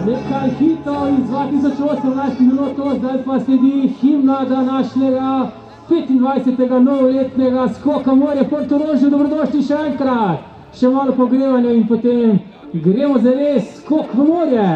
Nekaj hitov iz 2018 minuto, zdaj pa sledi himna današnjega 25. novoletnega skoka morja Portorožju. Dobrodošli še enkrat, še malo pogrevanja in potem gremo za res skok v morje.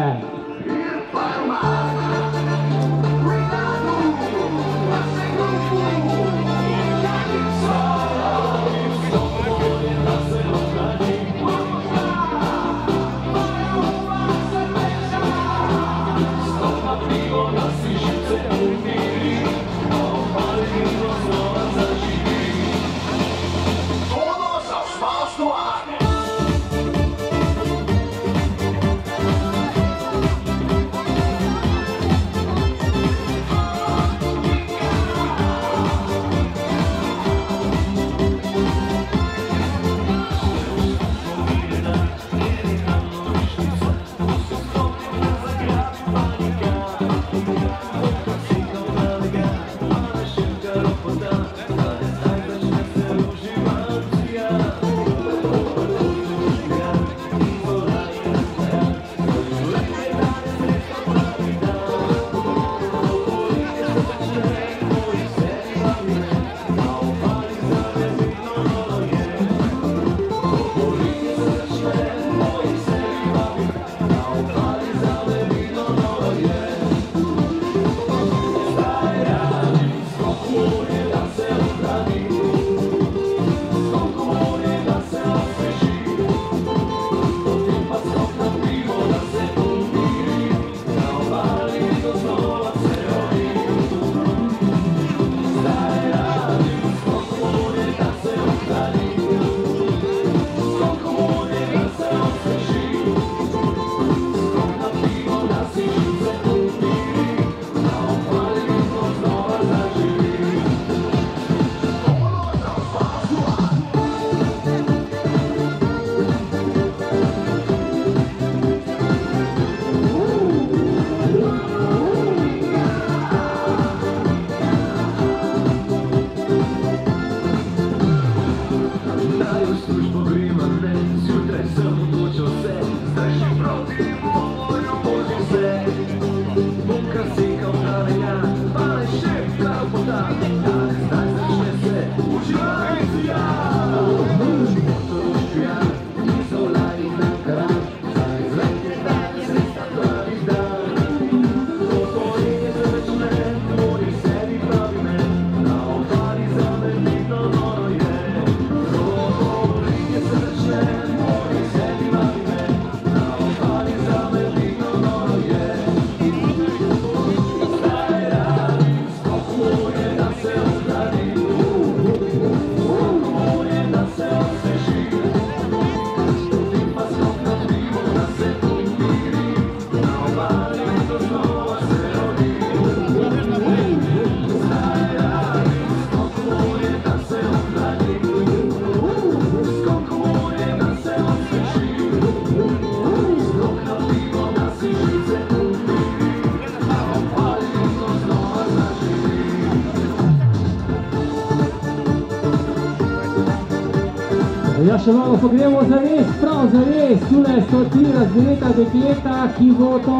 Ja, še malo pogremo zares, prav zares, tule so ti razgreta dekleta, ki bo to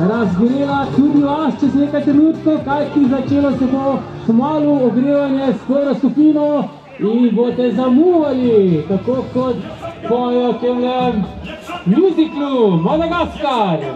razgrela tudi vas čez nekaj trenutkov, kajti začelo se bo kmalu ogrevanje s prvo skupino in boste zamuvali, tako kot pojo v tem muziklu Madagaskar.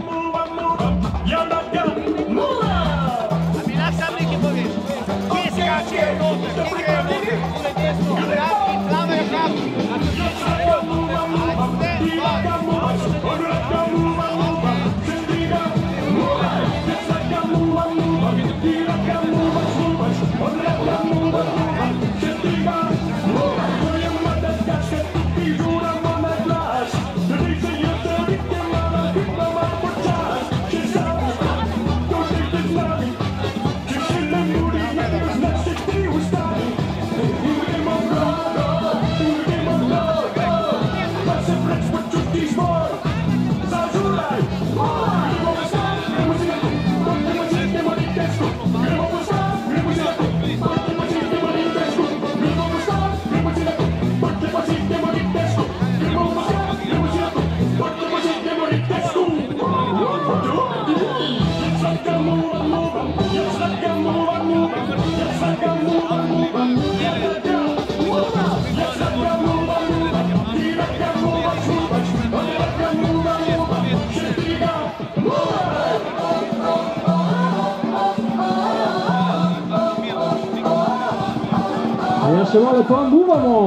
Ja, še malo pa muvamo.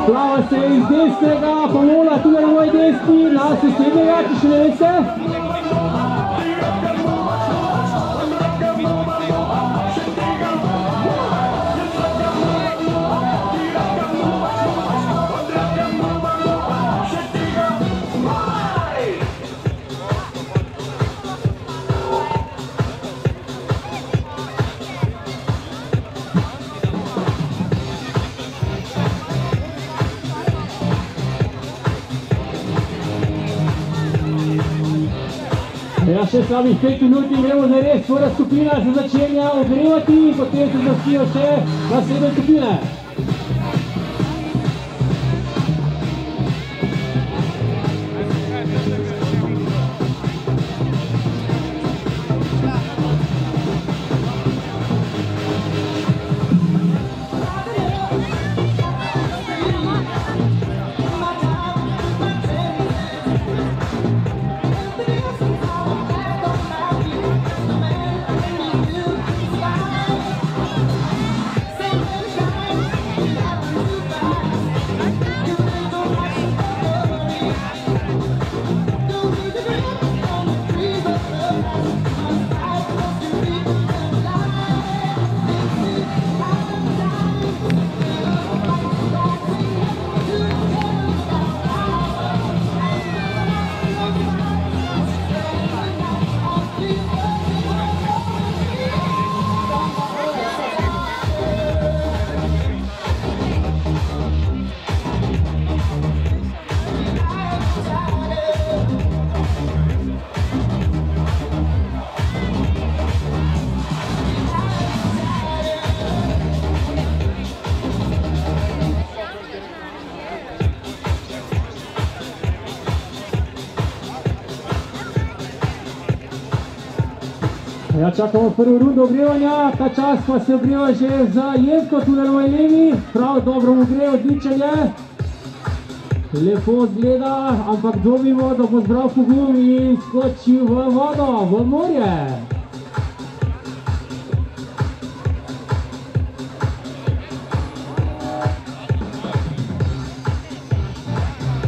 Plava se iz desnega, pomola tudi na moj desni, na sosednjega, če še ne veste. Ja, še slabih 5 minut gremo zares, prva skupina se začenja ogrevati in potem se zaspijo še naslednje skupine. Ja, čakamo prvo rundo ogrevanja, ta čas pa se ogreva že za Jelko, tudi na moji levi, prav dobro mu gre, odličen je. Lepo zgleda, ampak dobimo, da bo zbral pogum in skočil v vodo, v morje.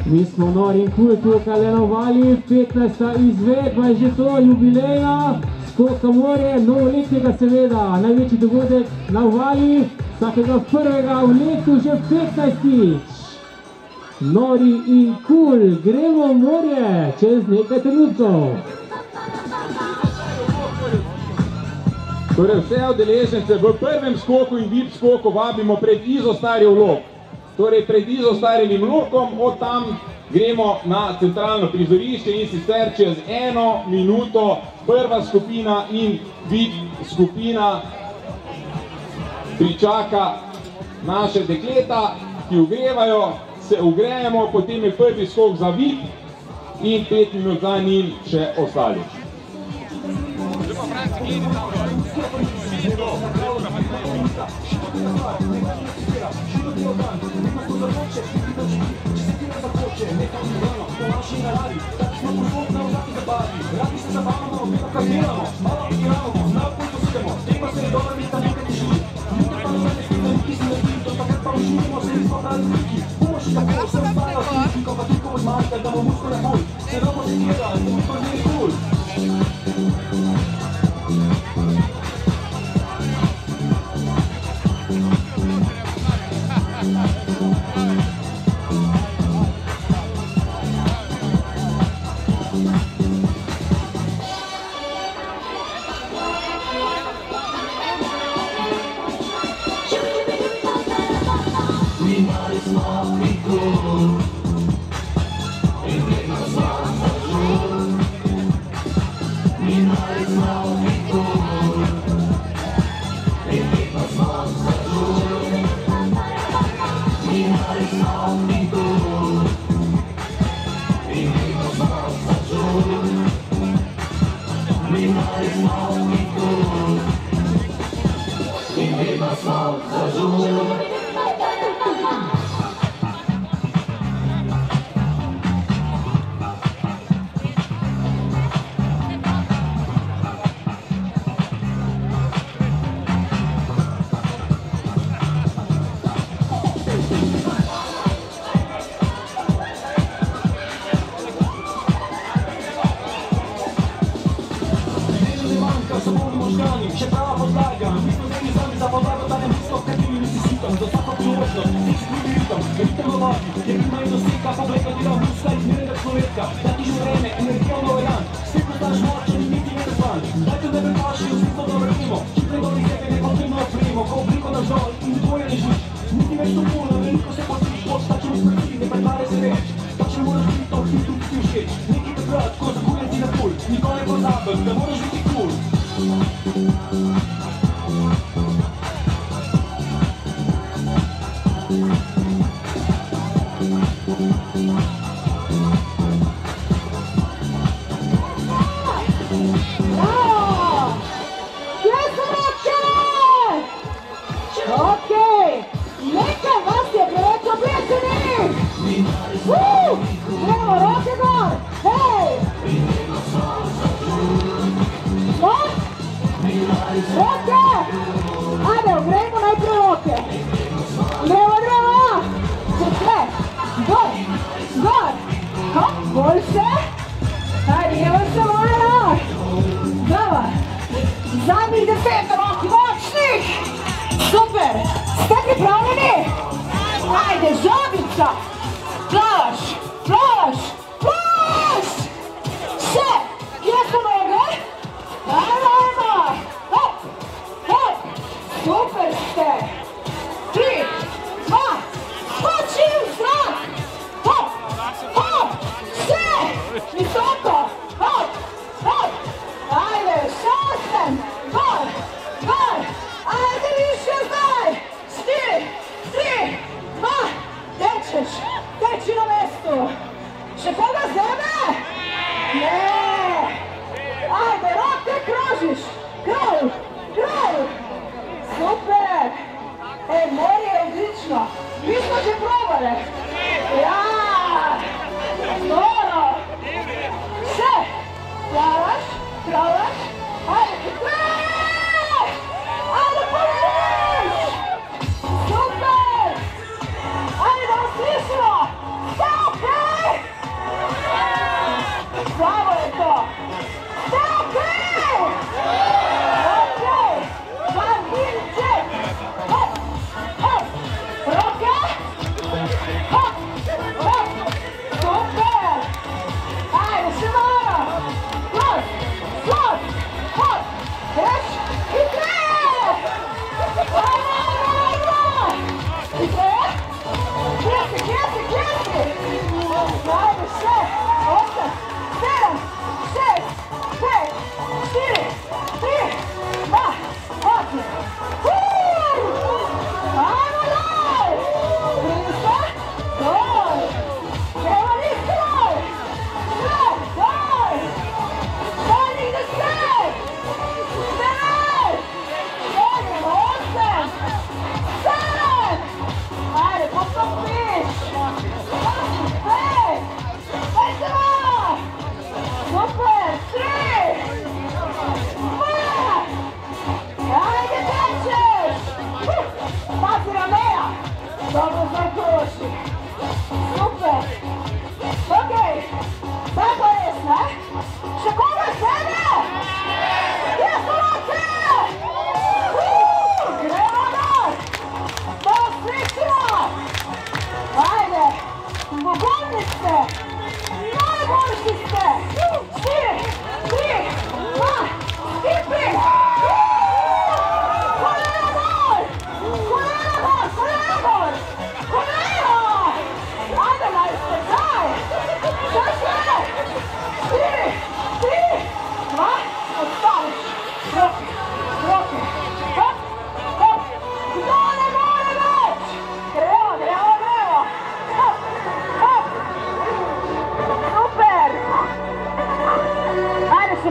Mi smo nori in kul tukaj le na obali, 15. izvedba je že to, jubilejna. Skoka morje, novoletnega seveda, največji dogodek na obali, vsakega prvega v letu že 15-tič. Nori in kul, gremo v morje čez nekaj trenutkov. Torej vse udeležence v prvem skoku in VIP skoku vabimo pred izostarjev lok. Torej pred izostarenim lokom, od tam gremo na centralno prizorišče in sicer čez 1 minuto prva skupina in VIP skupina pričaka naše dekleta. zadki ogrevajo, se ugrejemo, potem je prvi skok za vip in 5 minut za njim še ostali.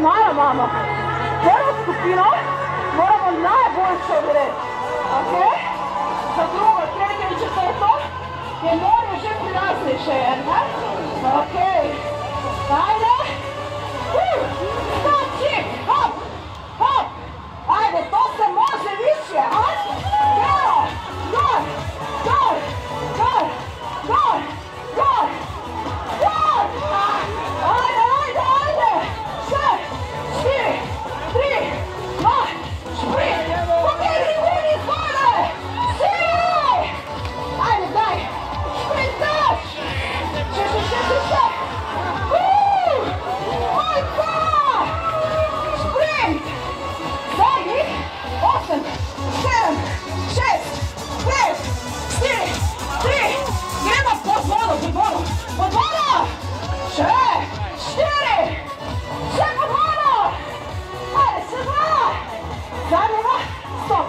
malo imamo. Prvo skupino moramo najboljše odreči. Ok? Za drugo, tretje in četvrto je morje že prilaznejše. Ok. Ajde. Stop, čik. Hop. Hop. Ajde, to se može više. Gor. Gor. Gor. Gor. Gor. Gor. Gor. Ajde, ajde, ajde. 6, 4, 3, 2, sprint. Pobjedi ljudi izvode. Siri. Ajde, daj. Sprint daš. Še. Majka. Sprint. Zadnjih. 8, 7, 6, 5, 4, 3. Gremo pod vodo. Pod vodo. Še. 4. Še pod vodo. Ajde, še 2. Zadnjega. Stop.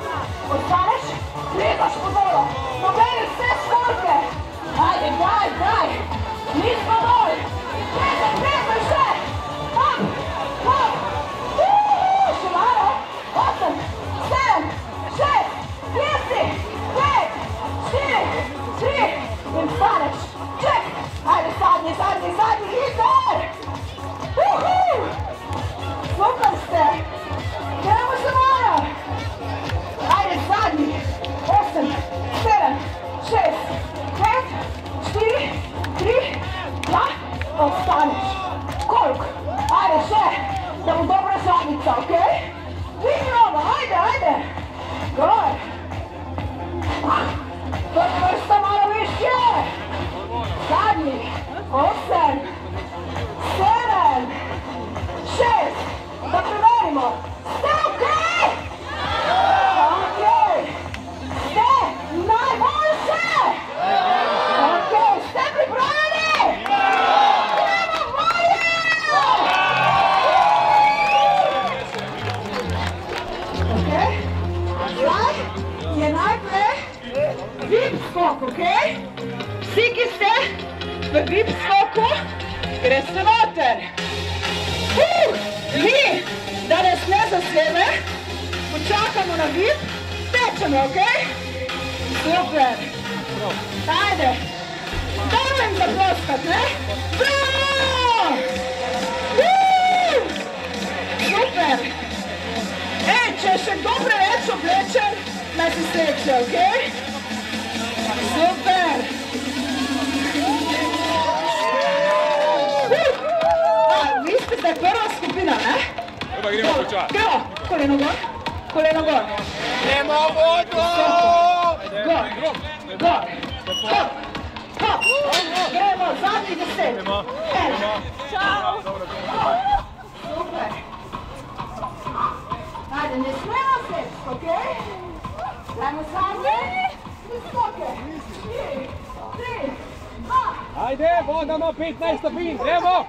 Ostaneš. Plezaš pod vodo. Pobedi vse škorke. Ajde, daj. Nismo dol. Plezaj še. Hop. Še malo. 8, 7, 6, 5, 4, 3 in staneš. Ček. Ajde, zadnji, hiter. Super ste. Gremo še malo. Ajde, zadnji. 8, 7, 6, 5, 4, 3, 2, ostaneš. Koliko? Ajde še, da bo dobra zadnica, ok? Dvigni nogo, ajde. Gor. Prvi vrsta malo više. Zadnji. 8, 7, 6. Da preverimo. Ste ok? Ok. Ste najboljše. Ok, ste pripravljeni? Gremo bolje! Ok. Zdaj je najprej vip skok, ok? Vsi, ki ste v vip skoku, greste noter. Mi, da nas ne zasebe, počakamo na vip, tečemo, ok? Super. Ajde. Dajmo jim zaploskat, ne? Bravo! Super. Če je še kdo preveč oblečen, naj se sleče, ok? Super. Vi ste zdaj prva skupina, ne? Pa gremo počas. Gremo. Koleno gor. Gremo vodo! Gor. Hop. Gremo, zadnjih 10. Čau. Super. Ajde, ne smemo se, ok? Dajmo zadnje. Visoke. 4, 3, 2. Ajde, voda ima 15 stopinj, gremo!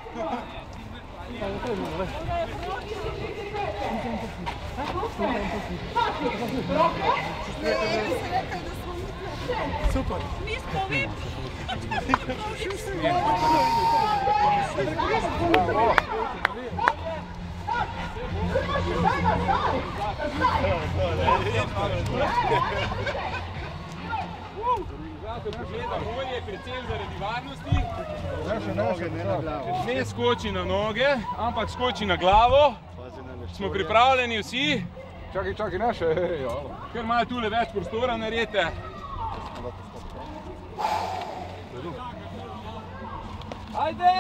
Super. Mi smo vip. Organizator pogleda bolje, predvsem zaradi varnosti. Ne skoči na noge, ampak skoči na glavo. Smo pripravljeni vsi. Čakaj, ne še. Ker malo tule več prostora naredite. Ajde!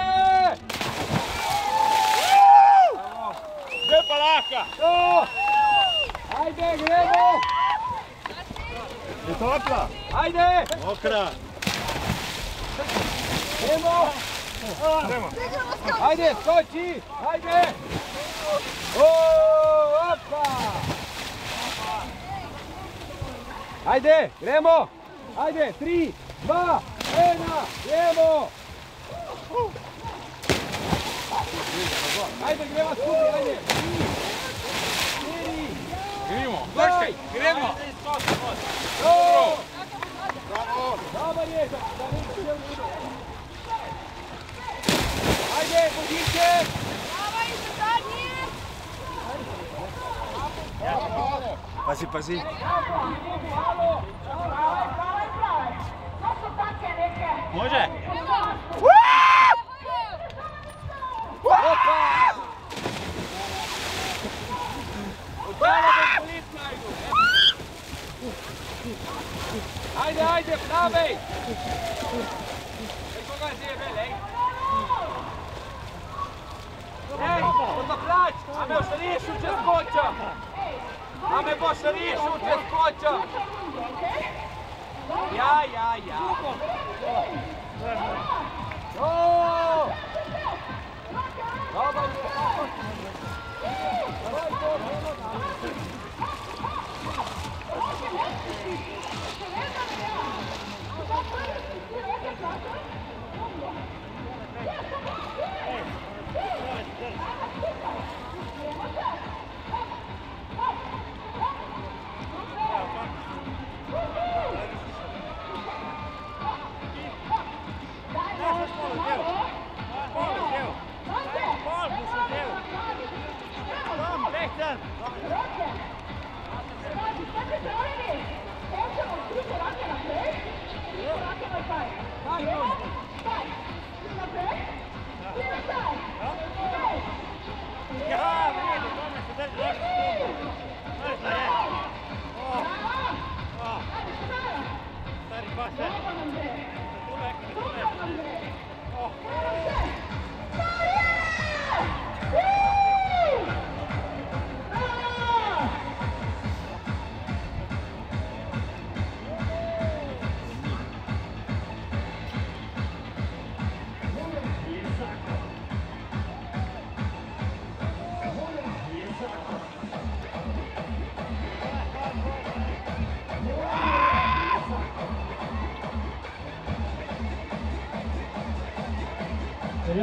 Zdaj pa lahko! Ajde, gremo! Je topla? Ajde! Mokra. Gremo! Ajde, skoči! Ajde! Opa! Ajde, gremo! Ajde, 3, 2, 1, gremo! Ajde, gremo skupaj, ajde! 4, Gremo, vršaj, gremo! dobar je, da ne bi se uvidio. Ajde, pozicije! Давай, задние! Pazi, pazi. Može? Ajde, ajde, pravi! Koga si je velej? Ej, pozaplać! A me boš riješil čez kočo! A me boš riješil čez kočo! Ja.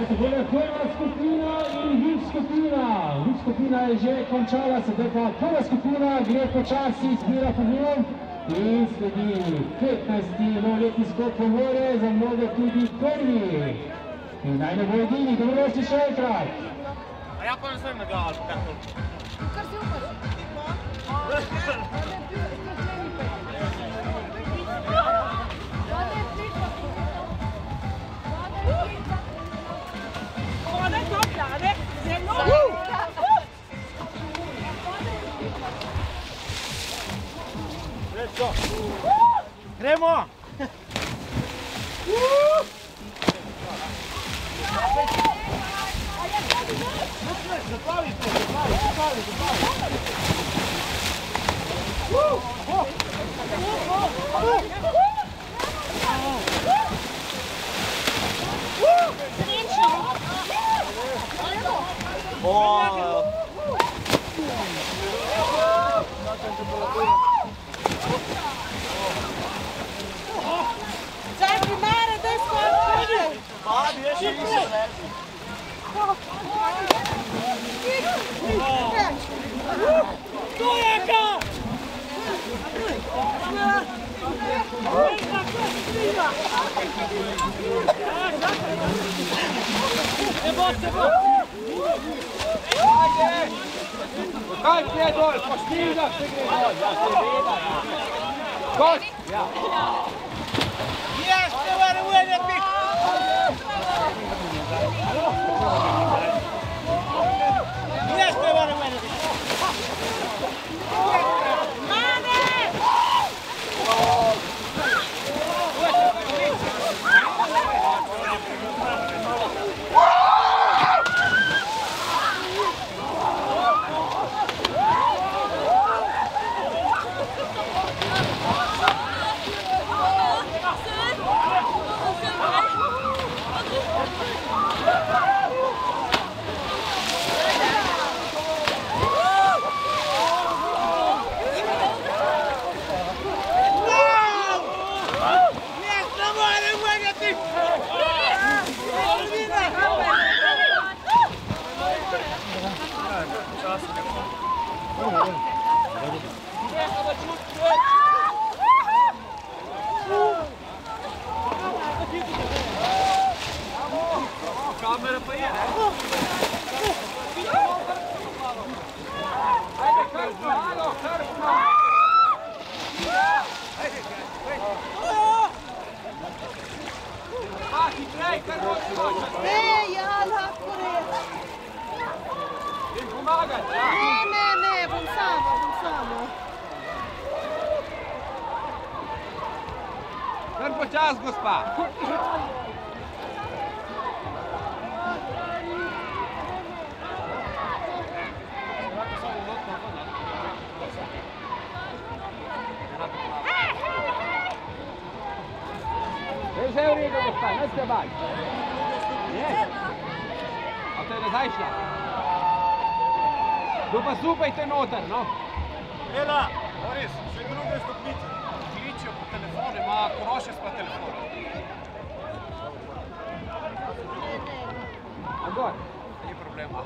To bo prva skupina in VIP skupina. VIP skupina je že končala, sedaj pa prva skupina gre počasi, zbira pogled in sledi 15. novoletni skok po more, za mnoge tudi prvi. In naj ne bo edini, dobrodošli še enkrat. A ja pa ne svem na glavo, kako? Kar si upaš? Gremo! Kaj je dol, poštilja se gre dol, ja seveda. Kot? Ja. Yes, they were winning me. Yes, they were winning me. Kamera pa je, ne? Ajde, krpno, alo, krpno! Počas, gospa. Vse je v redu, gospa, ne se baj. Je. A to je nazaj šla? To pa supajte noter, no. Ela, Boris, še druge stopnice. Kličijo po telefonu, ima Korošec pa telefon. A gor? Ni problema.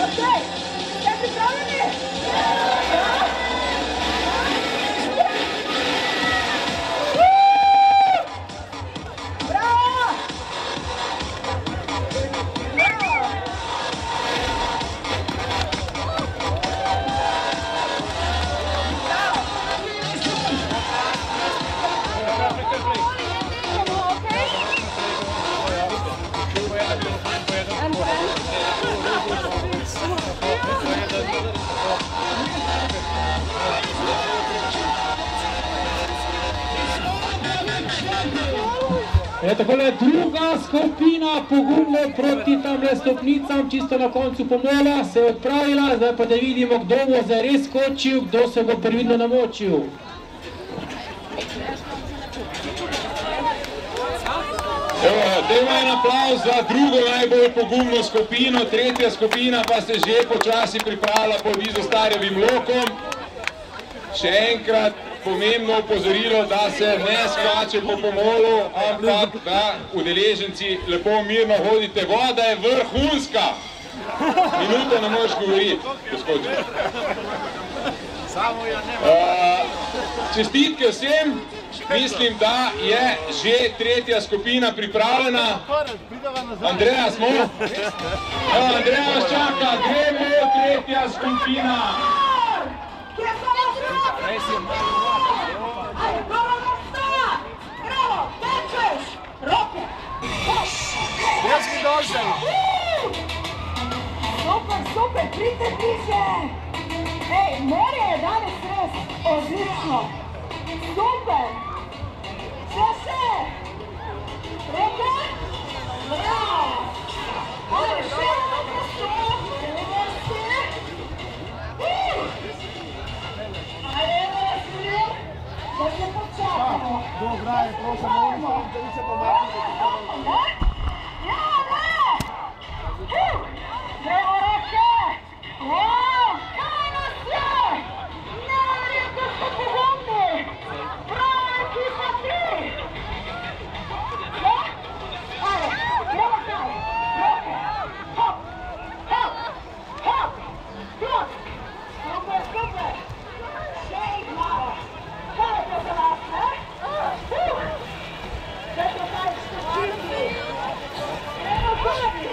Okay. Takole druga skupina pogumno proti tamle stopnicam, čisto na koncu pomola se je odpravila, zdaj pa da vidimo, kdo bo zares skočil, kdo se bo previdno namočil. Dajmo en aplavz za drugo najbolj pogumno skupino, tretja skupina pa se že počasi pripravlja pod Izostarjevim lokom. Še enkrat pomembno opozorilo, da se ne skače po pomolu, ampak da udeleženci lepo mirno hodite. Voda je vrhunska! Minuto ne moreš govoriti, gospod. Čestitke vsem, mislim, da je že tretja skupina pripravljena. Andreja, smo? Andreja vas čaka, gremo tretja skupina. Ajde, probamo stojat! Bravo, tečeš! Roke! Gdje smo došli? Super, super, prite bliže! Ej, more je danes res odlično! Super! Še! Roke! Bravo! Ajde, še dobro stoja! Da se počakamo. Dobra, je prošla na ulicu, da vi se pomaknite. Evo roke! Kaj nas je? Neverjetno ste pogumni! Bravo, ekipa 3! Ajde, gremo kaj! Roke! Hop! Hop! Hop! Plus! Super, super! Še ih malo! Kaj je to za nas, ne? Sve to kaj što čini! Gremo zavi!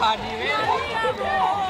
A nivel